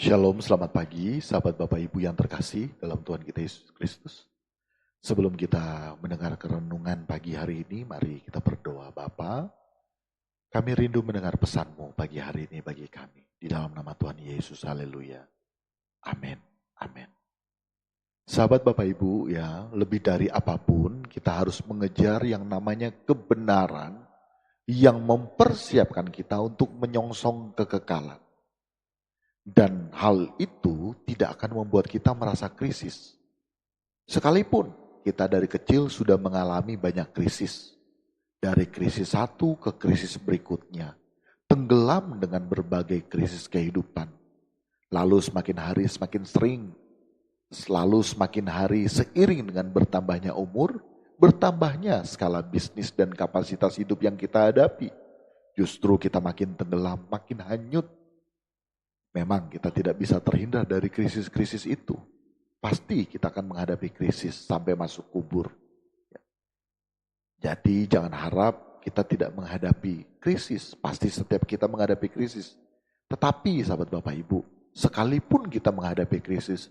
Shalom, selamat pagi, sahabat Bapak Ibu yang terkasih dalam Tuhan kita Yesus Kristus. Sebelum kita mendengar renungan pagi hari ini, mari kita berdoa. Bapa, kami rindu mendengar pesan-Mu pagi hari ini bagi kami. Di dalam nama Tuhan Yesus, haleluya. Amin, amin. Sahabat Bapak Ibu ya, lebih dari apapun kita harus mengejar yang namanya kebenaran yang mempersiapkan kita untuk menyongsong kekekalan. Dan hal itu tidak akan membuat kita merasa krisis. Sekalipun kita dari kecil sudah mengalami banyak krisis. Dari krisis satu ke krisis berikutnya. Tenggelam dengan berbagai krisis kehidupan. Lalu semakin hari semakin sering. Selalu semakin hari seiring dengan bertambahnya umur, bertambahnya skala bisnis dan kapasitas hidup yang kita hadapi. Justru kita makin tenggelam, makin hanyut. Memang kita tidak bisa terhindar dari krisis-krisis itu. Pasti kita akan menghadapi krisis sampai masuk kubur. Jadi jangan harap kita tidak menghadapi krisis. Pasti setiap kita menghadapi krisis. Tetapi sahabat Bapak Ibu, sekalipun kita menghadapi krisis,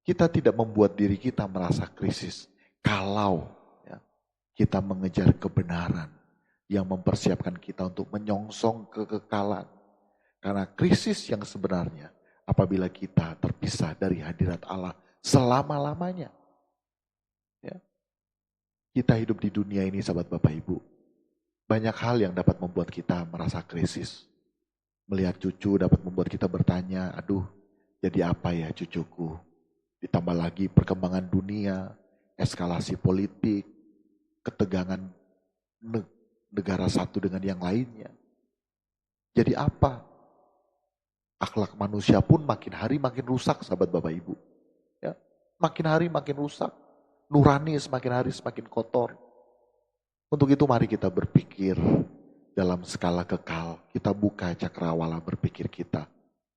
kita tidak membuat diri kita merasa krisis. Kalau kita mengejar kebenaran yang mempersiapkan kita untuk menyongsong kekekalan. Karena krisis yang sebenarnya apabila kita terpisah dari hadirat Allah selama-lamanya. Ya. Kita hidup di dunia ini sahabat Bapak Ibu. Banyak hal yang dapat membuat kita merasa krisis. Melihat cucu dapat membuat kita bertanya, aduh jadi apa ya cucuku? Ditambah lagi perkembangan dunia, eskalasi politik, ketegangan negara satu dengan yang lainnya. Jadi apa? Akhlak manusia pun makin hari makin rusak sahabat Bapak Ibu. Ya, makin hari makin rusak. Nurani semakin hari semakin kotor. Untuk itu mari kita berpikir dalam skala kekal. Kita buka cakrawala berpikir kita.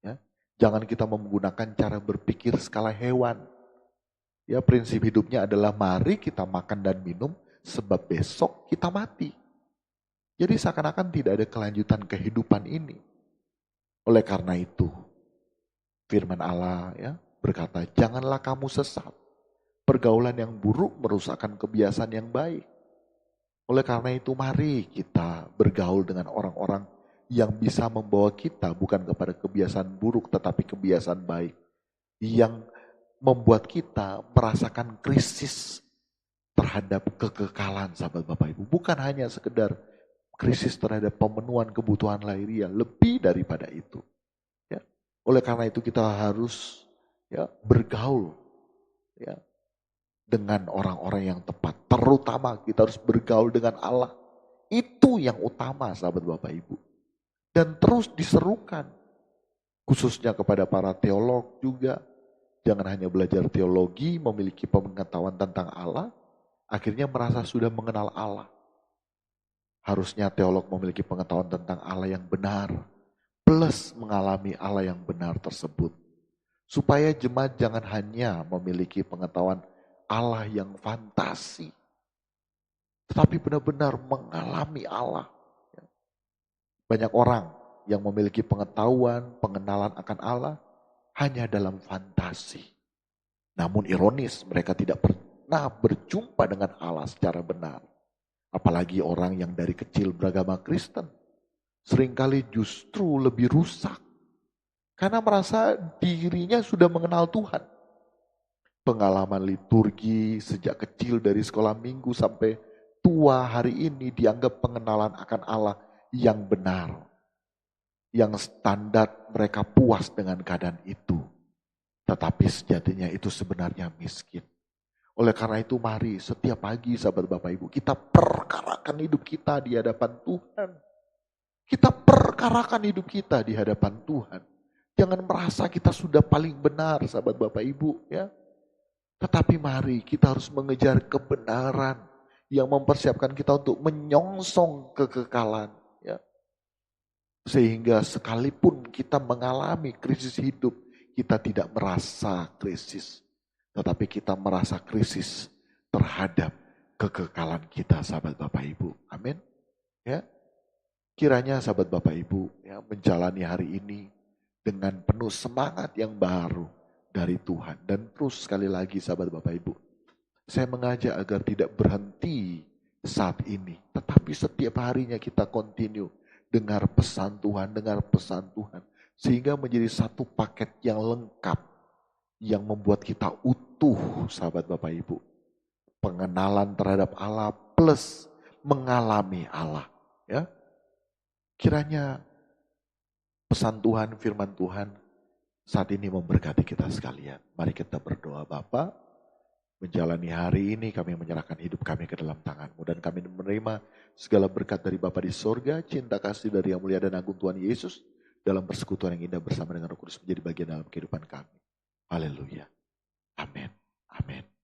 Ya. Jangan kita menggunakan cara berpikir skala hewan. Ya, prinsip hidupnya adalah mari kita makan dan minum sebab besok kita mati. Jadi seakan-akan tidak ada kelanjutan kehidupan ini. Oleh karena itu, firman Allah berkata, janganlah kamu sesat. Pergaulan yang buruk merusakkan kebiasaan yang baik. Oleh karena itu, mari kita bergaul dengan orang-orang yang bisa membawa kita bukan kepada kebiasaan buruk, tetapi kebiasaan baik. Yang membuat kita merasakan krisis terhadap kekekalan, sahabat Bapak Ibu. Bukan hanya sekedar krisis terhadap pemenuhan kebutuhan lahiriah, lebih daripada itu. Ya. Oleh karena itu kita harus bergaul dengan orang-orang yang tepat. Terutama kita harus bergaul dengan Allah. Itu yang utama sahabat Bapak Ibu. Dan terus diserukan. Khususnya kepada para teolog juga. Jangan hanya belajar teologi, memiliki pengetahuan tentang Allah. Akhirnya merasa sudah mengenal Allah. Harusnya teolog memiliki pengetahuan tentang Allah yang benar. Plus mengalami Allah yang benar tersebut. Supaya jemaat jangan hanya memiliki pengetahuan Allah yang fantasi. Tetapi benar-benar mengalami Allah. Banyak orang yang memiliki pengetahuan, pengenalan akan Allah hanya dalam fantasi. Namun ironis mereka tidak pernah berjumpa dengan Allah secara benar. Apalagi orang yang dari kecil beragama Kristen. Seringkali justru lebih rusak. Karena merasa dirinya sudah mengenal Tuhan. Pengalaman liturgi sejak kecil dari sekolah minggu sampai tua hari ini dianggap pengenalan akan Allah yang benar. Yang standar mereka puas dengan keadaan itu. Tetapi sejatinya itu sebenarnya miskin. Oleh karena itu mari setiap pagi sahabat Bapak Ibu kita perkarakan hidup kita di hadapan Tuhan. Kita perkarakan hidup kita di hadapan Tuhan. Jangan merasa kita sudah paling benar sahabat Bapak Ibu ya. Tetapi mari kita harus mengejar kebenaran yang mempersiapkan kita untuk menyongsong kekekalan ya. Sehingga sekalipun kita mengalami krisis hidup, kita tidak merasa krisis. Tetapi kita merasa krisis terhadap kekekalan kita sahabat Bapak Ibu. Amin. Ya. Kiranya sahabat Bapak Ibu menjalani hari ini dengan penuh semangat yang baru dari Tuhan. Dan terus sekali lagi sahabat Bapak Ibu, saya mengajak agar tidak berhenti saat ini. Tetapi setiap harinya kita continue dengar pesan Tuhan, dengar pesan Tuhan. Sehingga menjadi satu paket yang lengkap. Yang membuat kita utuh sahabat Bapak Ibu. Pengenalan terhadap Allah plus mengalami Allah. Ya, kiranya pesan Tuhan, firman Tuhan saat ini memberkati kita sekalian. Mari kita berdoa. Bapa, menjalani hari ini kami menyerahkan hidup kami ke dalam tangan-Mu. Dan kami menerima segala berkat dari Bapa di sorga, cinta kasih dari yang mulia dan agung Tuhan Yesus, dalam persekutuan yang indah bersama dengan Roh Kudus menjadi bagian dalam kehidupan kami. Haleluya. Amin. Amin.